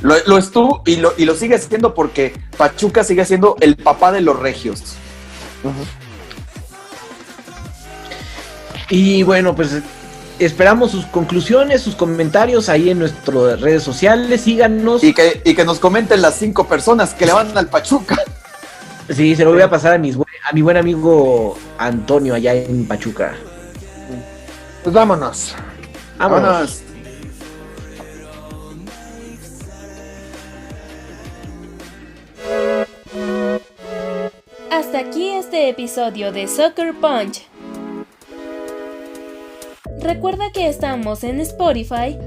Lo estuvo y lo sigue siendo, porque Pachuca sigue siendo el papá de los regios. Y bueno, pues esperamos sus conclusiones, sus comentarios ahí en nuestras redes sociales. Síganos. Y que nos comenten las 5 personas que le van al Pachuca. Sí, se lo voy a pasar a mi buen amigo Antonio allá en Pachuca. Pues vámonos. Vámonos. Hasta aquí este episodio de Soccer Punch. Recuerda que estamos en Spotify,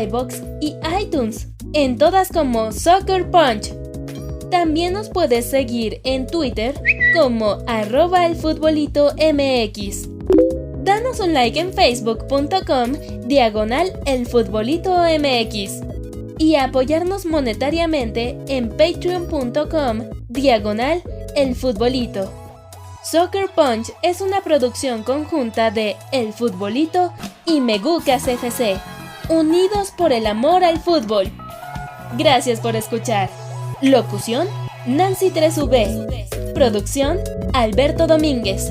iVoox y iTunes, en todas como Soccer Punch. También nos puedes seguir en Twitter como @elfutbolito.mx. Danos un like en facebook.com/elfutbolito.mx y apoyarnos monetariamente en patreon.com/elfutbolito. Soccer Punch es una producción conjunta de El Futbolito y Megucas FC, unidos por el amor al fútbol. Gracias por escuchar. Locución: Nancy 3V. Producción: Alberto Domínguez.